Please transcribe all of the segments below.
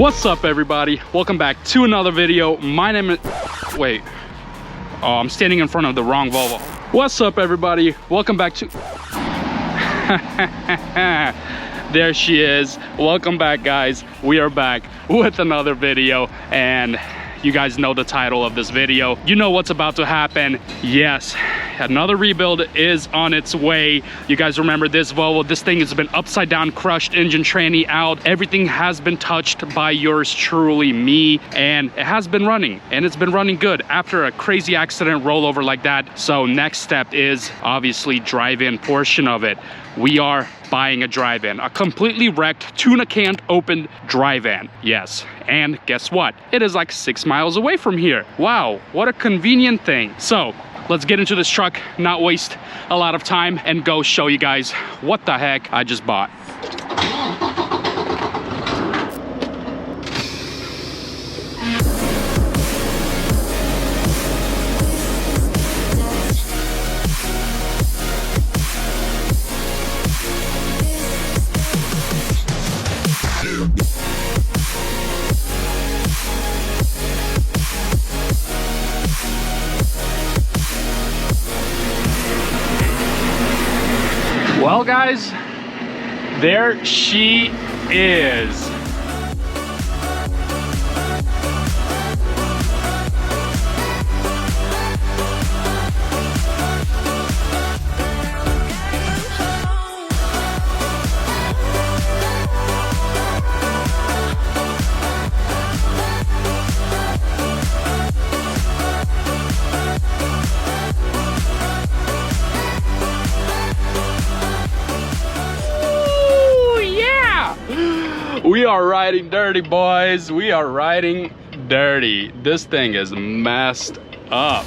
What's up, everybody? Welcome back to another video. My name is... Wait. Oh, I'm standing in front of the wrong Volvo. What's up, everybody? Welcome back to... There she is. Welcome back, guys. We are back with another video, and you guys know the title of this video. You know what's about to happen. Yes, another rebuild is on its way. You guys remember this Volvo? This thing has been upside down, crushed, engine tranny out. Everything has been touched by yours truly, me, and it has been running, and it's been running good after a crazy accident rollover like that. So next step is obviously drive-in portion of it. We are buying a drive-in, a completely wrecked, tuna can't open drive-in. Yes, and guess what? It is like 6 miles away from here. Wow, what a convenient thing. So let's get into this truck, not waste a lot of time, and go show you guys what the heck I just bought. Well, guys, there she is. We are riding dirty, boys. We are riding dirty. This thing is messed up.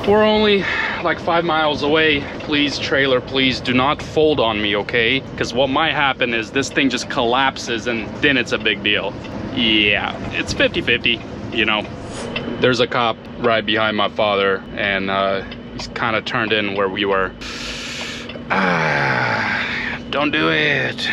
We're only like 5 miles away. Please, trailer, please do not fold on me, okay? Because what might happen is this thing just collapses and then it's a big deal. Yeah, it's 50-50, you know. There's a cop right behind my father, and he's kind of turned in where we were. Don't do it.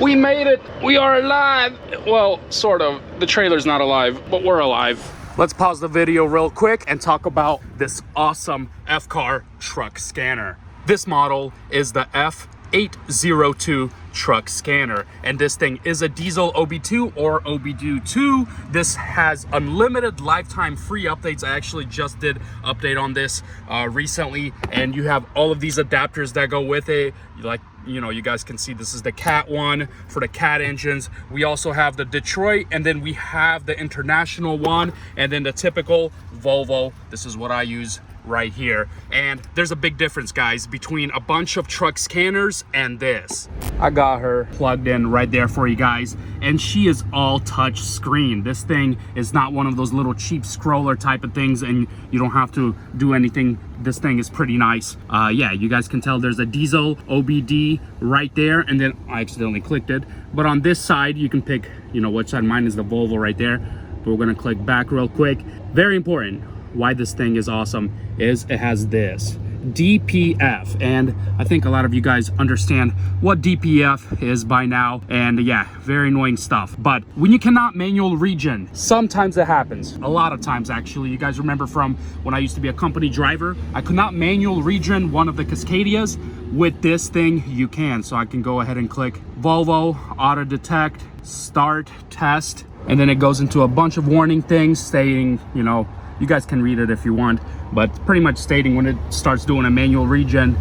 We made it. We are alive. Well, sort of. The trailer's not alive, but we're alive. Let's pause the video real quick and talk about this awesome F-Car truck scanner. This model is the F802 truck scanner, and this thing is a diesel OB2 or OBD2. This has unlimited lifetime free updates. I actually just did update on this recently, and you have all of these adapters that go with it. Like, you know, you guys can see this is the Cat one for the Cat engines. We also have the Detroit, and then we have the international one, and then the typical Volvo. This is what I use right here. And there's a big difference, guys, between a bunch of truck scanners and this. I got her plugged in right there for you guys, and she is all touch screen. This thing is not one of those little cheap scroller type of things, and you don't have to do anything. This thing is pretty nice. Yeah, you guys can tell there's a diesel OBD right there, and then I accidentally clicked it. But on this side, you can pick, you know, which side. Mine is the Volvo right there. But we're gonna click back real quick. Very important. Why this thing is awesome is it has this DPF, and I think a lot of you guys understand what DPF is by now, and yeah, very annoying stuff. But when you cannot manual regen, sometimes it happens, a lot of times actually. You guys remember from when I used to be a company driver, I could not manual regen one of the Cascadias. With this thing you can. So I can go ahead and click Volvo, auto detect, start, test, and then it goes into a bunch of warning things stating, you know, you guys can read it if you want, but pretty much stating when it starts doing a manual regen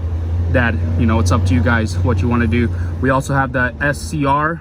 that, you know, it's up to you guys what you want to do. We also have the SCR,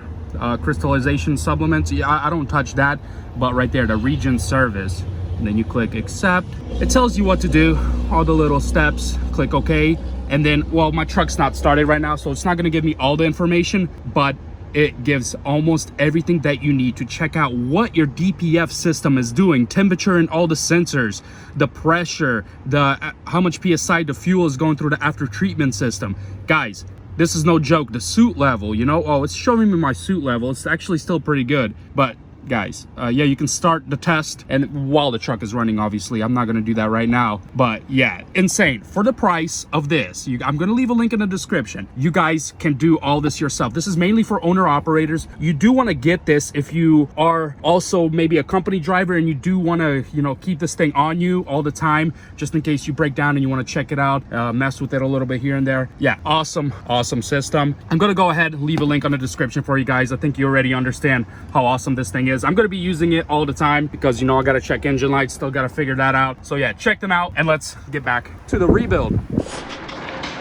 crystallization supplements. Yeah, I don't touch that, but right there, the regen service. And then you click accept. It tells you what to do, all the little steps. Click OK. And then, well, my truck's not started right now, so it's not going to give me all the information, but it gives almost everything that you need to check out what your DPF system is doing, temperature and all the sensors, the pressure, the how much PSI the fuel is going through the after treatment system. Guys, this is no joke. The suit level, you know, oh, it's showing me my suit level. It's actually still pretty good, but guys, yeah, you can start the test and while the truck is running, obviously. I'm not gonna do that right now, but yeah, insane. For the price of this, I'm gonna leave a link in the description. You guys can do all this yourself. This is mainly for owner operators. You do want to get this if you are also maybe a company driver and you do want to, you know, keep this thing on you all the time, just in case you break down and you want to check it out, mess with it a little bit here and there. Yeah, awesome system. I'm gonna go ahead and leave a link on the description for you guys. I think you already understand how awesome this thing is. I'm gonna be using it all the time because, you know, I gotta check engine lights, still gotta figure that out. So yeah, check them out and let's get back to the rebuild.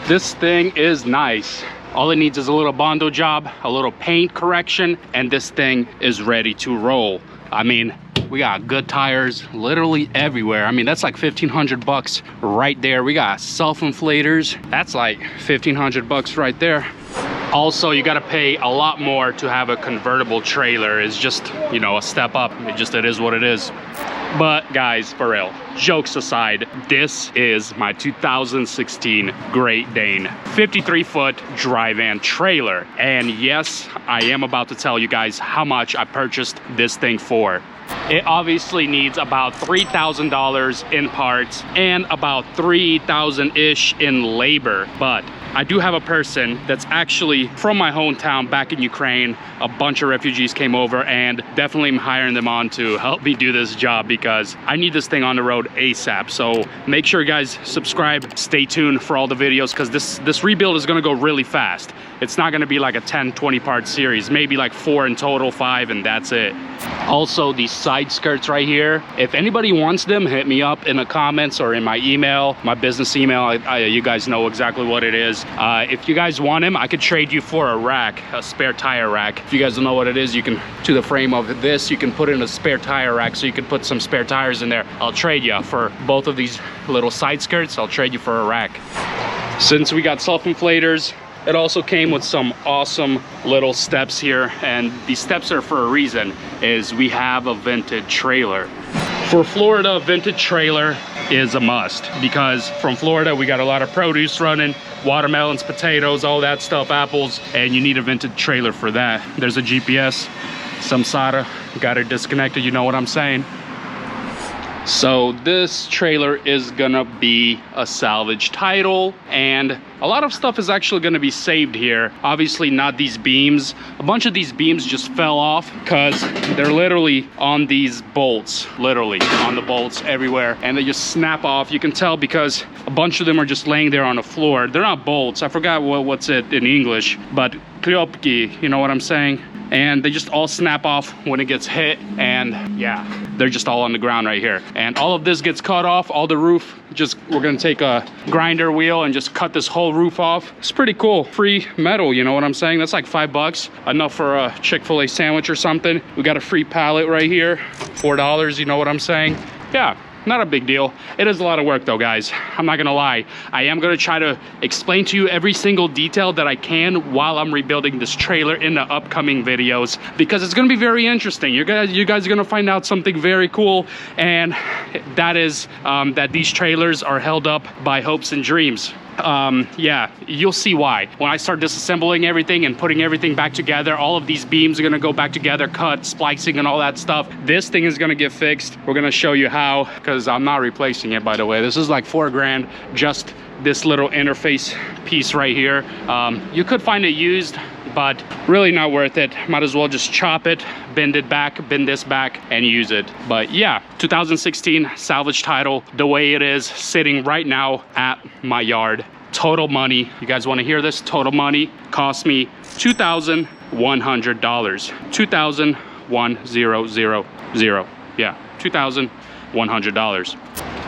This thing is nice. All it needs is a little Bondo job, a little paint correction, and this thing is ready to roll. I mean, we got good tires literally everywhere. I mean, that's like 1,500 bucks right there. We got self-inflators. That's like 1,500 bucks right there. Also, you gotta pay a lot more to have a convertible trailer. It's just, you know, a step up. It is what it is. But guys, for real, jokes aside, this is my 2016 Great Dane 53-foot dry van trailer. And yes, I am about to tell you guys how much I purchased this thing for. It obviously needs about $3,000 in parts and about $3,000-ish in labor, but I do have a person that's actually from my hometown back in Ukraine. A bunch of refugees came over, and definitely I'm hiring them on to help me do this job because I need this thing on the road ASAP. So make sure you guys subscribe, stay tuned for all the videos, because this rebuild is gonna go really fast. It's not gonna be like a 10-20 part series, maybe like 4 in total, 5, and that's it. Also, these side skirts right here, if anybody wants them, hit me up in the comments or in my email, my business email. You guys know exactly what it is. If you guys want them, I could trade you for a rack, a spare tire rack. If you guys don't know what it is, you can, to the frame of this, you can put in a spare tire rack, so you can put some spare tires in there. I'll trade you for both of these little side skirts. I'll trade you for a rack. Since we got self-inflators, it also came with some awesome little steps here, and these steps are for a reason, is we have a vintage trailer. For Florida, a vintage trailer is a must, because from Florida we got a lot of produce running, watermelons, potatoes, all that stuff, apples, and you need a vintage trailer for that. There's a GPS, some SATA, got it disconnected, you know what I'm saying. So this trailer is gonna be a salvage title, and a lot of stuff is actually gonna be saved here. Obviously not these beams. A bunch of these beams just fell off because they're literally on these bolts, literally on the bolts everywhere, and they just snap off. You can tell because a bunch of them are just laying there on the floor. They're not bolts. I forgot what's it in English, but kliopki, you know what I'm saying? And they just all snap off when it gets hit, and yeah, they're just all on the ground right here. And all of this gets cut off, all the roof, we're gonna take a grinder wheel and just cut this whole roof off. It's pretty cool. Free metal, you know what I'm saying? That's like $5, enough for a Chick-fil-A sandwich or something. We got a free pallet right here, $4, you know what I'm saying? Yeah. Not a big deal. It is a lot of work though, guys. I'm not gonna lie. I am gonna try to explain to you every single detail that I can while I'm rebuilding this trailer in the upcoming videos, because it's gonna be very interesting. You guys are gonna find out something very cool, and that is that these trailers are held up by hopes and dreams. Yeah, you'll see why. When I start disassembling everything and putting everything back together, all of these beams are gonna go back together, cut, splicing, and all that stuff. This thing is gonna get fixed. We're gonna show you how, because I'm not replacing it, by the way. This is like $4 grand, just this little interface piece right here. You could find it used, but really not worth it. Might as well just chop it, bend this back, and use it. But yeah, 2016 salvage title, the way it is, sitting right now at my yard. Total money, you guys wanna hear this? Total money cost me $2,100. $2,100. Yeah, $2,100.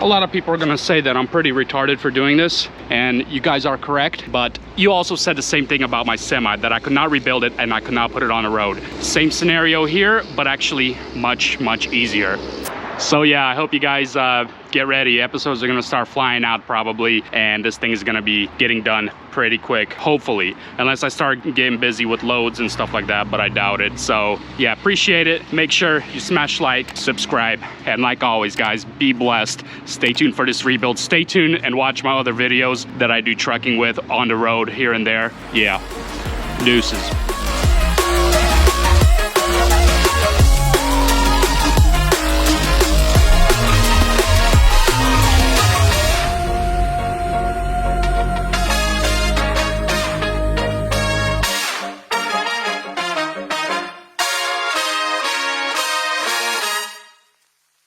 A lot of people are gonna say that I'm pretty retarded for doing this, and you guys are correct, but you also said the same thing about my semi, that I could not rebuild it and I could not put it on the road. Same scenario here, but actually much, much easier. So yeah, I hope you guys get ready. Episodes are gonna start flying out probably, and this thing is gonna be getting done pretty quick, hopefully, unless I start getting busy with loads and stuff like that, but I doubt it. So yeah, appreciate it. Make sure you smash like, subscribe, and like always, guys, be blessed. Stay tuned for this rebuild. Stay tuned and watch my other videos that I do trucking with on the road here and there. Yeah, deuces.